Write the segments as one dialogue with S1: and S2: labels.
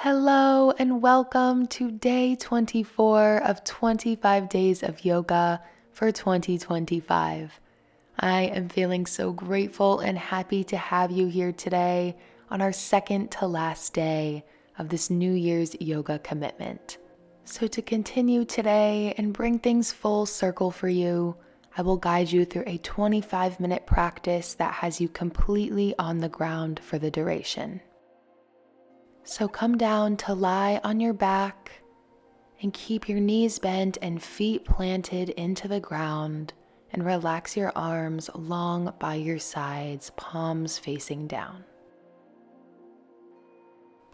S1: Hello and welcome to day 24 of 25 days of yoga for 2025. I am feeling so grateful and happy to have you here today on our second to last day of this New Year's yoga commitment. So to continue today and bring things full circle for you, I will guide you through a 25-minute practice that has you completely on the ground for the duration. So come down to lie on your back and keep your knees bent and feet planted into the ground, and relax your arms long by your sides, palms facing down.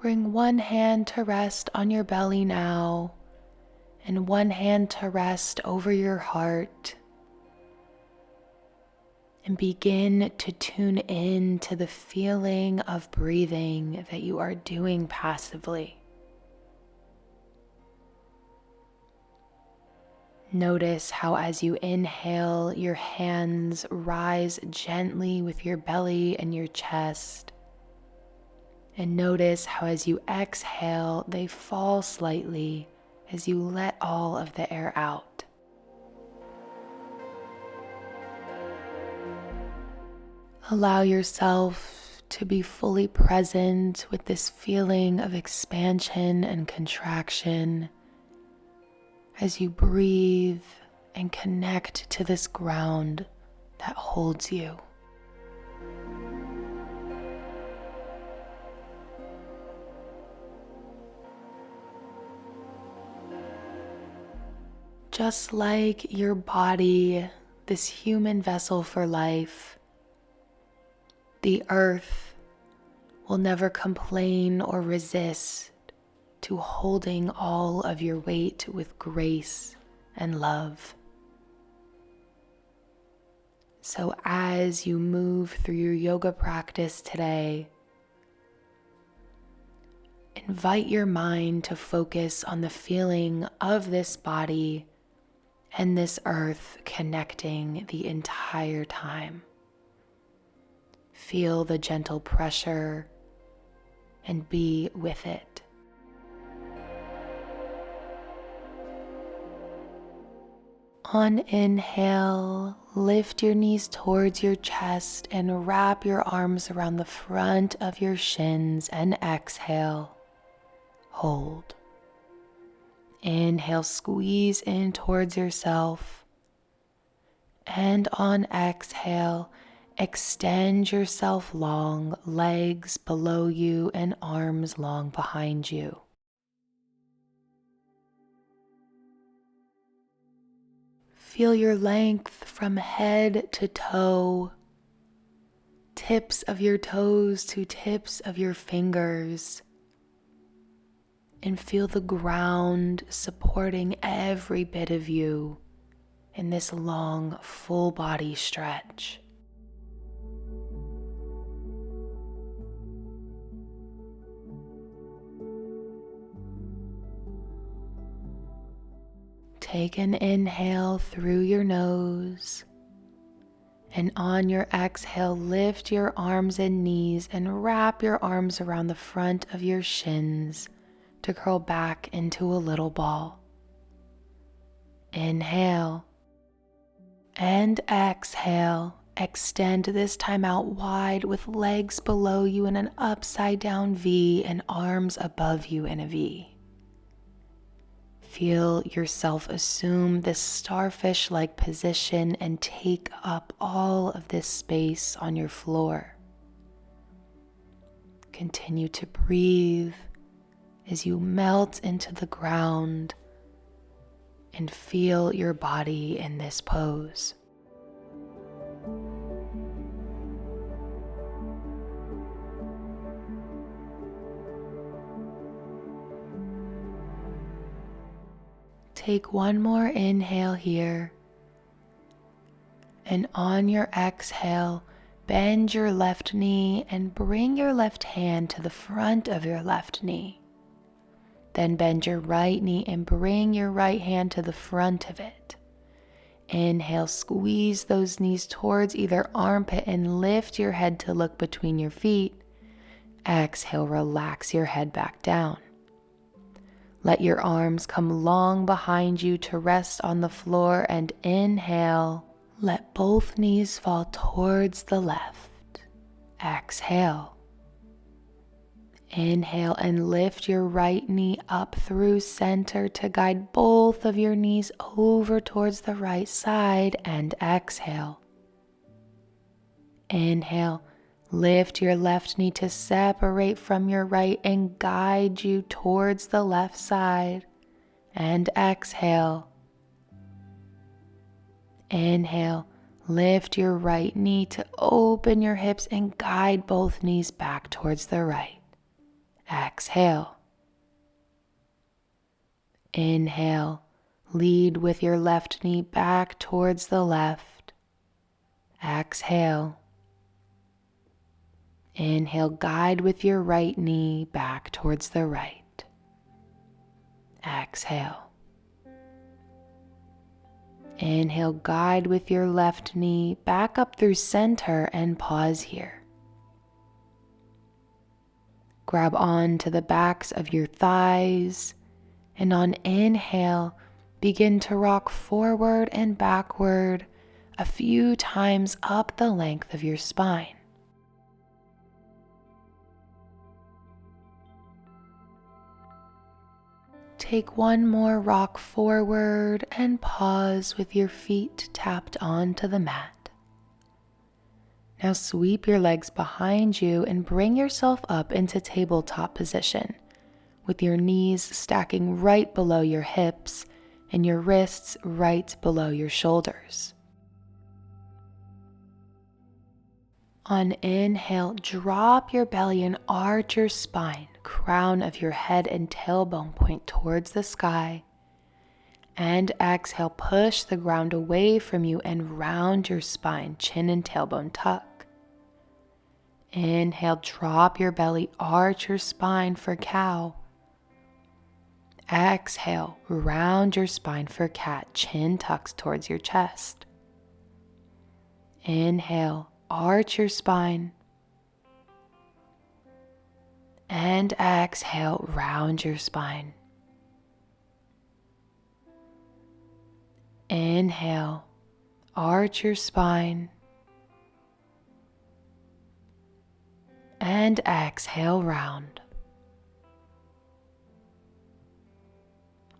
S1: Bring one hand to rest on your belly now, and one hand to rest over your heart. And begin to tune in to the feeling of breathing that you are doing passively. Notice how as you inhale, your hands rise gently with your belly and your chest. And notice how as you exhale, they fall slightly as you let all of the air out. Allow yourself to be fully present with this feeling of expansion and contraction as you breathe and connect to this ground that holds you. Just like your body, this human vessel for life, the earth will never complain or resist to holding all of your weight with grace and love. So as you move through your yoga practice today, invite your mind to focus on the feeling of this body and this earth connecting the entire time. Feel the gentle pressure and be with it. On inhale, lift your knees towards your chest and wrap your arms around the front of your shins, and exhale, hold. Inhale, squeeze in towards yourself, and on exhale, extend yourself long, legs below you and arms long behind you. Feel your length from head to toe, tips of your toes to tips of your fingers, and feel the ground supporting every bit of you in this long, full body stretch. Take an inhale through your nose, and on your exhale, lift your arms and knees and wrap your arms around the front of your shins to curl back into a little ball. Inhale and exhale. Extend this time out wide with legs below you in an upside down V and arms above you in a V. Feel yourself assume this starfish-like position and take up all of this space on your floor. Continue to breathe as you melt into the ground and feel your body in this pose. Take one more inhale here, and on your exhale, bend your left knee and bring your left hand to the front of your left knee. Then bend your right knee and bring your right hand to the front of it. Inhale, squeeze those knees towards either armpit and lift your head to look between your feet. Exhale, relax your head back down. Let your arms come long behind you to rest on the floor and inhale. Let both knees fall towards the left. Exhale. Inhale and lift your right knee up through center to guide both of your knees over towards the right side and exhale. Inhale, lift your left knee to separate from your right and guide you towards the left side and exhale. Inhale, lift your right knee to open your hips and guide both knees back towards the right. Exhale. Inhale, lead with your left knee back towards the left. Exhale. Inhale, guide with your right knee back towards the right. Exhale. Inhale, guide with your left knee back up through center and pause here. Grab on to the backs of your thighs, and on inhale, begin to rock forward and backward a few times up the length of your spine. Take one more rock forward and pause with your feet tapped onto the mat. Now sweep your legs behind you and bring yourself up into tabletop position, with your knees stacking right below your hips and your wrists right below your shoulders. On inhale, drop your belly and arch your spine, crown of your head and tailbone point towards the sky. And exhale, push the ground away from you and round your spine, chin and tailbone tuck. Inhale, drop your belly, arch your spine for cow. Exhale, round your spine for cat, chin tucks towards your chest. Inhale, arch your spine. And exhale, round your spine. Inhale, arch your spine. And exhale, round.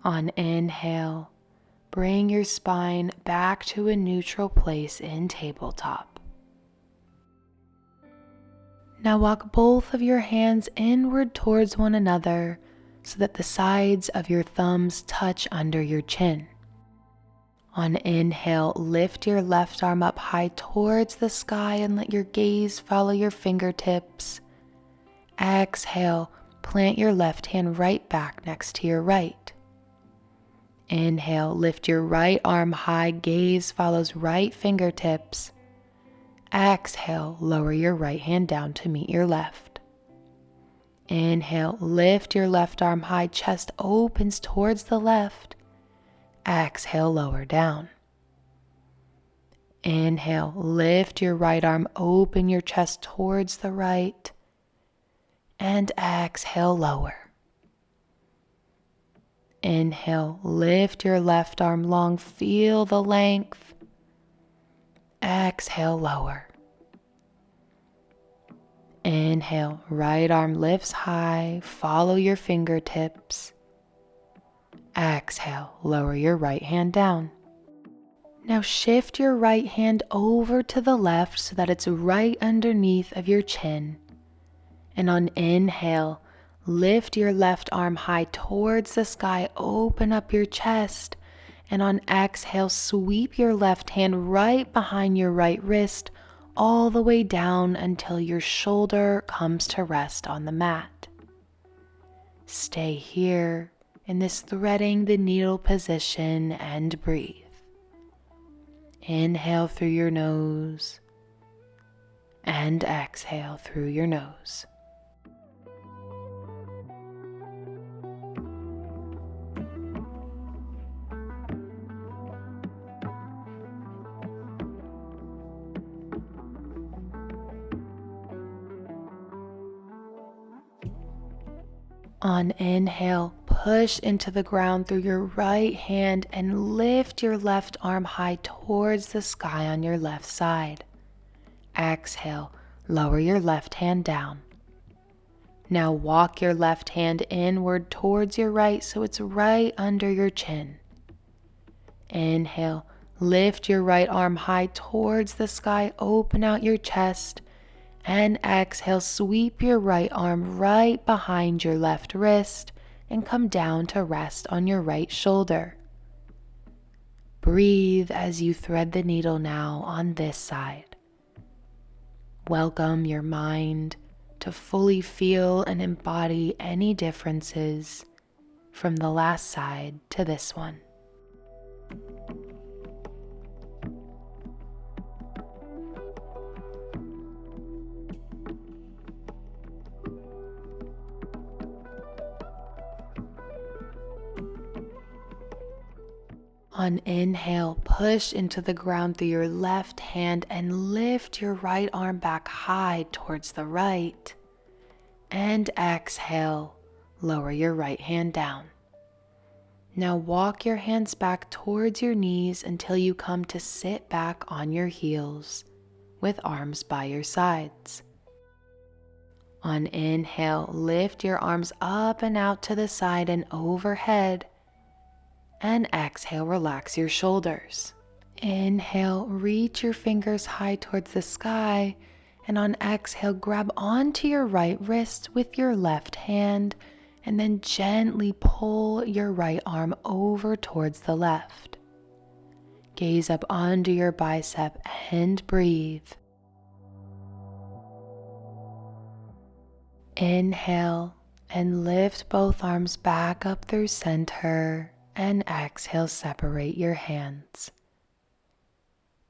S1: On inhale, bring your spine back to a neutral place in tabletop. Now walk both of your hands inward towards one another so that the sides of your thumbs touch under your chin. On inhale, lift your left arm up high towards the sky and let your gaze follow your fingertips. Exhale, plant your left hand right back next to your right. Inhale, lift your right arm high, gaze follows right fingertips. Exhale, lower your right hand down to meet your left. Inhale, lift your left arm high, chest opens towards the left. Exhale, lower down. Inhale, lift your right arm, open your chest towards the right. And exhale, lower. Inhale, lift your left arm long, feel the length. Exhale, lower. Inhale, right arm lifts high, follow your fingertips. Exhale, lower your right hand down. Now shift your right hand over to the left so that it's right underneath of your chin. And on inhale, lift your left arm high towards the sky, open up your chest. And on exhale, sweep your left hand right behind your right wrist, all the way down until your shoulder comes to rest on the mat. Stay here in this threading the needle position and breathe. Inhale through your nose and exhale through your nose. On inhale, push into the ground through your right hand and lift your left arm high towards the sky on your left side. Exhale, lower your left hand down. Now walk your left hand inward towards your right so it's right under your chin. Inhale, lift your right arm high towards the sky, open out your chest, and exhale, sweep your right arm right behind your left wrist and come down to rest on your right shoulder. Breathe as you thread the needle now on this side. Welcome your mind to fully feel and embody any differences from the last side to this one. On inhale, push into the ground through your left hand and lift your right arm back high towards the right. And exhale, lower your right hand down. Now walk your hands back towards your knees until you come to sit back on your heels with arms by your sides. On inhale, lift your arms up and out to the side and overhead. And exhale, relax your shoulders. Inhale, reach your fingers high towards the sky. And on exhale, grab onto your right wrist with your left hand. And then gently pull your right arm over towards the left. Gaze up onto your bicep and breathe. Inhale and lift both arms back up through center. And exhale, separate your hands.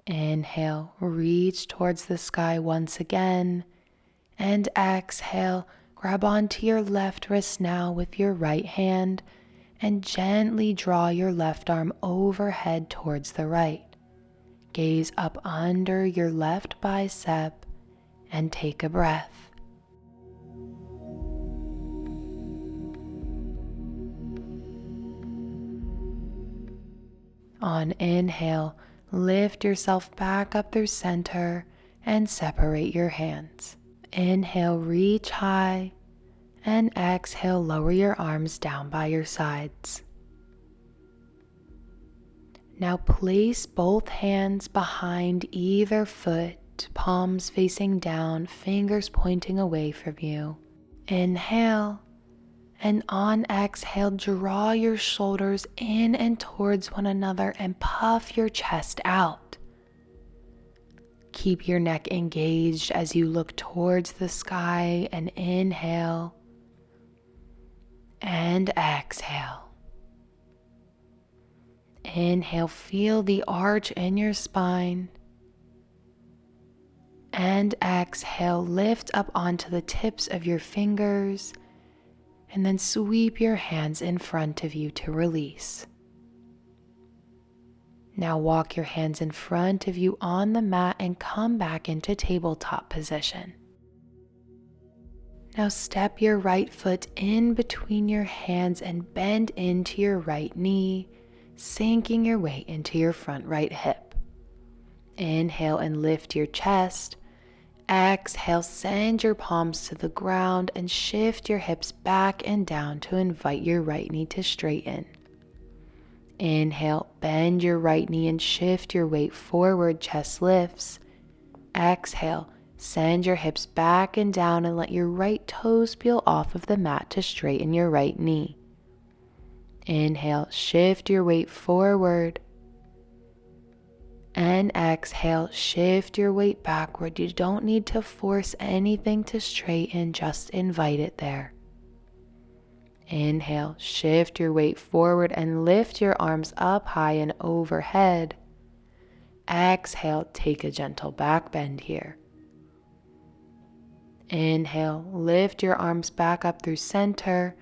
S1: Inhale, reach towards the sky once again. And exhale, grab onto your left wrist now with your right hand and gently draw your left arm overhead towards the right. Gaze up under your left bicep and take a breath. On inhale, lift yourself back up through center and separate your hands. Inhale, reach high, and exhale, lower your arms down by your sides. Now place both hands behind either foot, palms facing down, fingers pointing away from you. Inhale. And on exhale, draw your shoulders in and towards one another and puff your chest out. Keep your neck engaged as you look towards the sky and inhale and exhale. Inhale, feel the arch in your spine. And exhale, lift up onto the tips of your fingers. And then sweep your hands in front of you to release. Now walk your hands in front of you on the mat and come back into tabletop position. Now step your right foot in between your hands and bend into your right knee, sinking your weight into your front right hip. Inhale and lift your chest. Exhale, send your palms to the ground and shift your hips back and down to invite your right knee to straighten. Inhale, bend your right knee and shift your weight forward, chest lifts. Exhale, send your hips back and down and let your right toes peel off of the mat to straighten your right knee. Inhale, shift your weight forward. And exhale, shift your weight backward. You don't need to force anything to straighten, just invite it there. Inhale, shift your weight forward and lift your arms up high and overhead. Exhale, take a gentle back bend here. Inhale, lift your arms back up through center.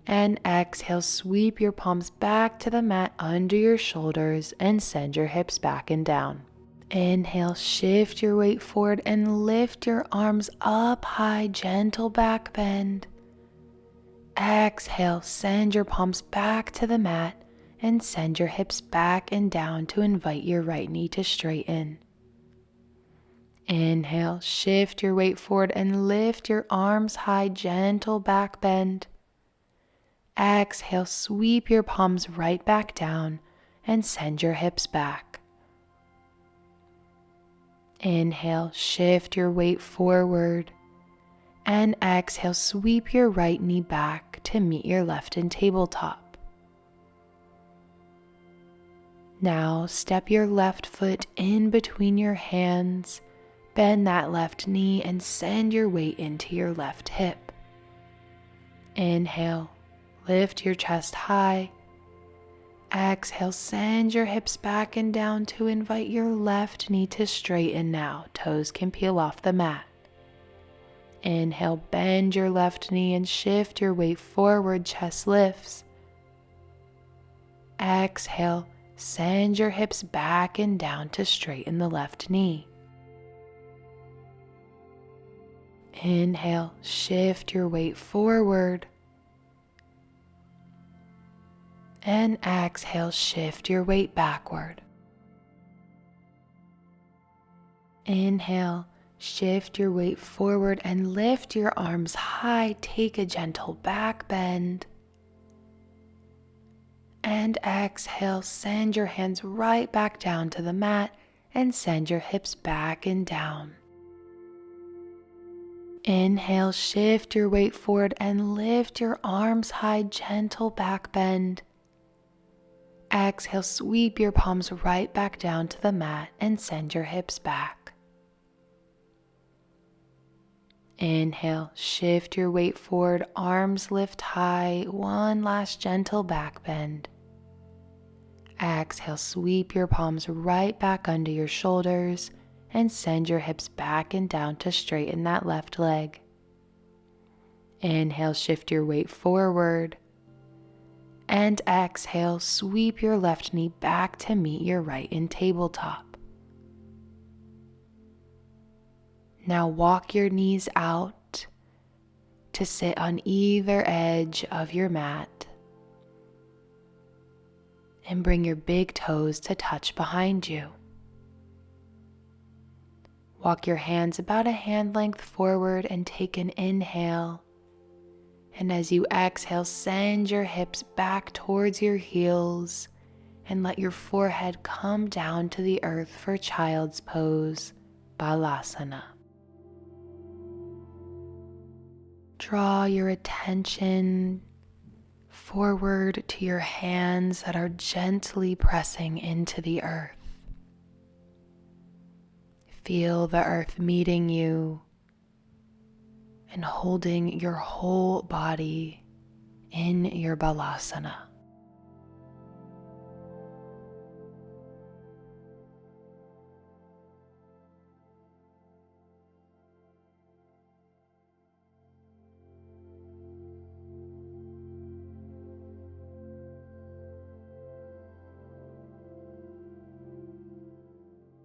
S1: And exhale, sweep your palms back to the mat under your shoulders and send your hips back and down. Inhale, shift your weight forward and lift your arms up high, gentle back bend. Exhale, send your palms back to the mat and send your hips back and down to invite your right knee to straighten. Inhale, shift your weight forward and lift your arms high, gentle back bend. Exhale, sweep your palms right back down and send your hips back. Inhale, shift your weight forward. And exhale, sweep your right knee back to meet your left in tabletop. Now step your left foot in between your hands, bend that left knee and send your weight into your left hip. Inhale, lift your chest high. Exhale, send your hips back and down to invite your left knee to straighten now. Toes can peel off the mat. Inhale, bend your left knee and shift your weight forward, chest lifts. Exhale, send your hips back and down to straighten the left knee. Inhale, shift your weight forward. And exhale, shift your weight backward. Inhale, shift your weight forward and lift your arms high. Take a gentle back bend. And exhale, send your hands right back down to the mat and send your hips back and down. Inhale, shift your weight forward and lift your arms high, gentle back bend. Exhale, sweep your palms right back down to the mat and send your hips back. Inhale, shift your weight forward, arms lift high, one last gentle back bend. Exhale, sweep your palms right back under your shoulders and send your hips back and down to straighten that left leg. Inhale, shift your weight forward. And exhale, sweep your left knee back to meet your right in tabletop. Now walk your knees out to sit on either edge of your mat and bring your big toes to touch behind you. Walk your hands about a hand length forward and take an inhale. And as you exhale, send your hips back towards your heels and let your forehead come down to the earth for child's pose, Balasana. Draw your attention forward to your hands that are gently pressing into the earth. Feel the earth meeting you and holding your whole body in your Balasana.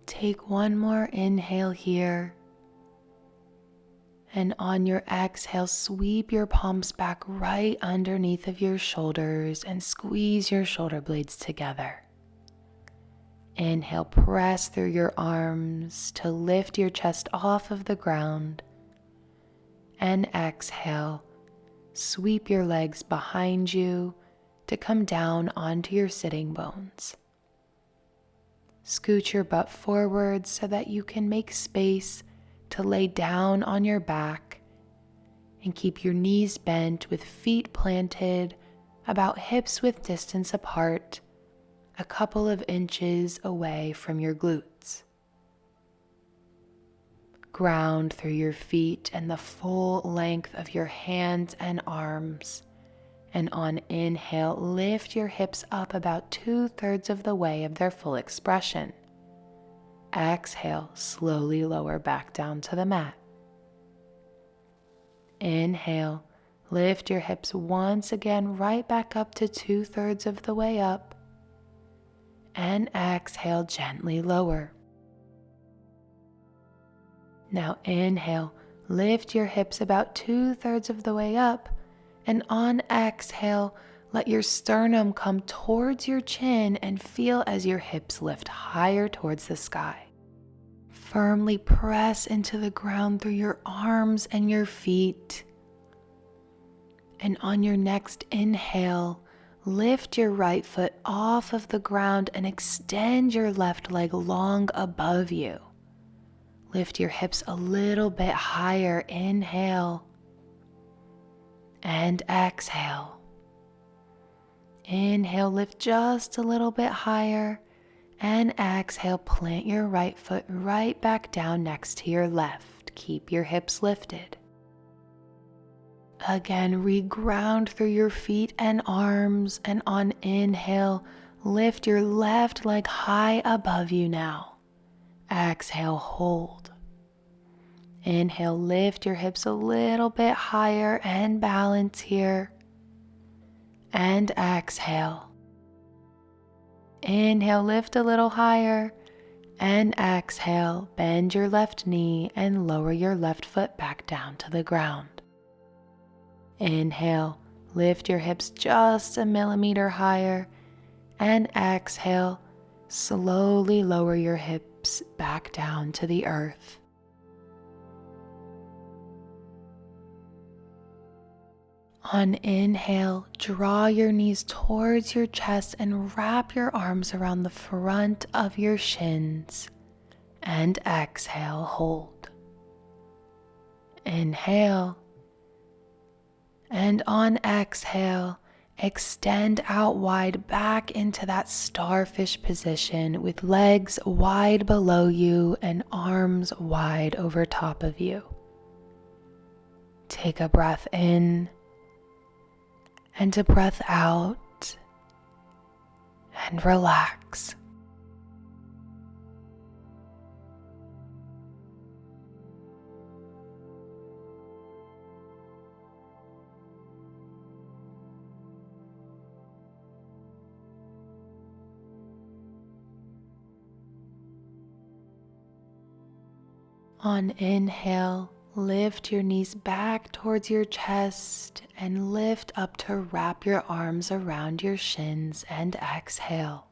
S1: Take one more inhale here, and on your exhale, sweep your palms back right underneath of your shoulders and squeeze your shoulder blades together. Inhale, press through your arms to lift your chest off of the ground, and exhale, sweep your legs behind you to come down onto your sitting bones. Scoot your butt forward so that you can make space to lay down on your back and keep your knees bent with feet planted about hips width distance apart, a couple of inches away from your glutes. Ground through your feet and the full length of your hands and arms. And on inhale, lift your hips up about 2/3 of the way of their full expression. Exhale, slowly lower back down to the mat. Inhale, lift your hips once again right back up to 2/3 of the way up. And exhale, gently lower. Now inhale, lift your hips about 2/3 of the way up And on exhale, let your sternum come towards your chin and feel as your hips lift higher towards the sky. Firmly press into the ground through your arms and your feet. And on your next inhale, lift your right foot off of the ground and extend your left leg long above you. Lift your hips a little bit higher. Inhale and exhale. Inhale, lift just a little bit higher, and exhale, plant your right foot right back down next to your left. Keep your hips lifted. Again, reground through your feet and arms, and on inhale, lift your left leg high above you now. Exhale, hold. Inhale, lift your hips a little bit higher and balance here. And exhale. Inhale, lift a little higher, and exhale, bend your left knee and lower your left foot back down to the ground. Inhale, lift your hips just a millimeter higher, and exhale, slowly lower your hips back down to the earth. On inhale, draw your knees towards your chest and wrap your arms around the front of your shins. And exhale, hold. Inhale. And on exhale, extend out wide back into that starfish position with legs wide below you and arms wide over top of you. Take a breath in and a breath out, and relax. On inhale, lift your knees back towards your chest and lift up to wrap your arms around your shins, and exhale.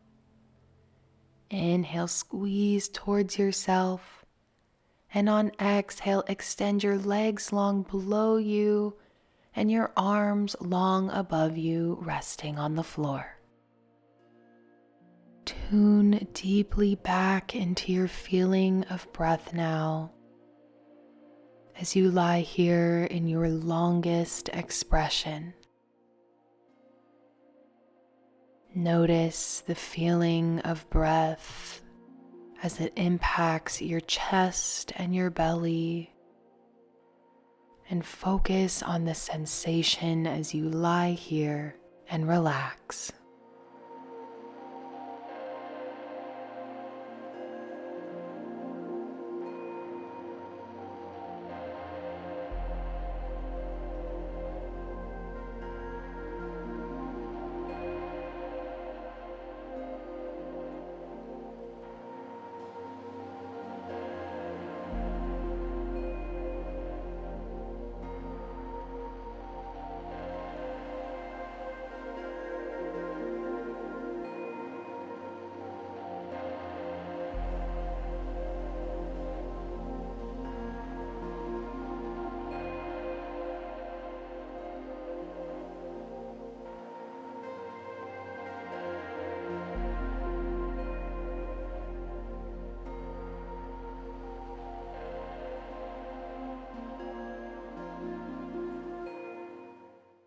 S1: Inhale, squeeze towards yourself, and on exhale, extend your legs long below you and your arms long above you, resting on the floor. Tune deeply back into your feeling of breath now, as you lie here in your longest expression. Notice the feeling of breath as it impacts your chest and your belly, and focus on the sensation as you lie here and relax.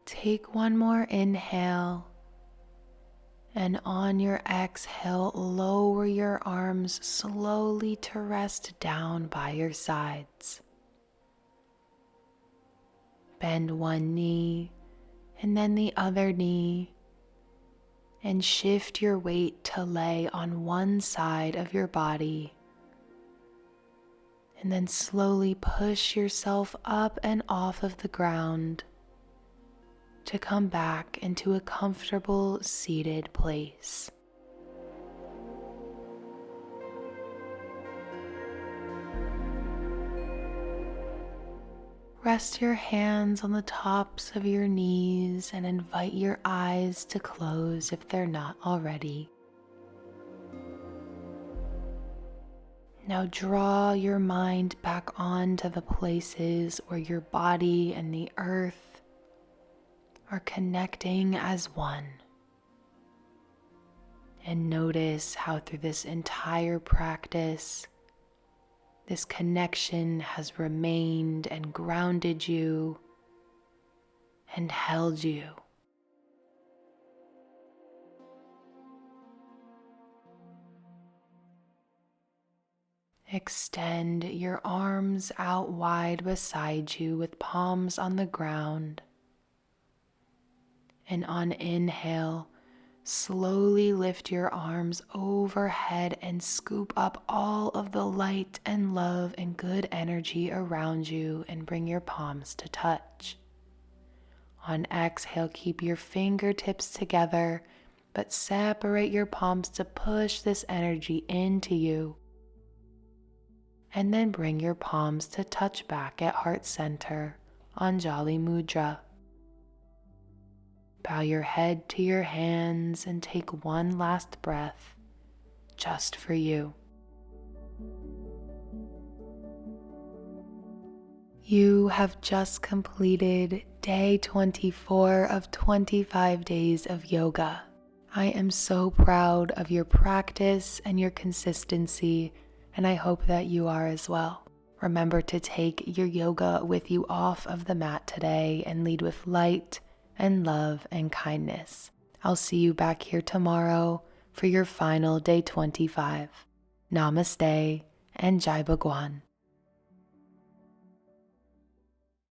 S1: Take one more inhale, and on your exhale, lower your arms slowly to rest down by your sides. Bend one knee and then the other knee, and shift your weight to lay on one side of your body. And then slowly push yourself up and off of the ground to come back into a comfortable seated place. Rest your hands on the tops of your knees and invite your eyes to close if they're not already. Now draw your mind back onto the places where your body and the earth are connecting as one. And notice how through this entire practice, this connection has remained and grounded you and held you. Extend your arms out wide beside you with palms on the ground. And on inhale, slowly lift your arms overhead and scoop up all of the light and love and good energy around you and bring your palms to touch. On exhale, keep your fingertips together, but separate your palms to push this energy into you. And then bring your palms to touch back at heart center on Jali Mudra. Bow your head to your hands and take one last breath, just for you. You have just completed day 24 of 25 days of yoga. I am so proud of your practice and your consistency, and I hope that you are as well. Remember to take your yoga with you off of the mat today and lead with light and love and kindness. I'll see you back here tomorrow for your final day 25. Namaste and Jai Bhagwan.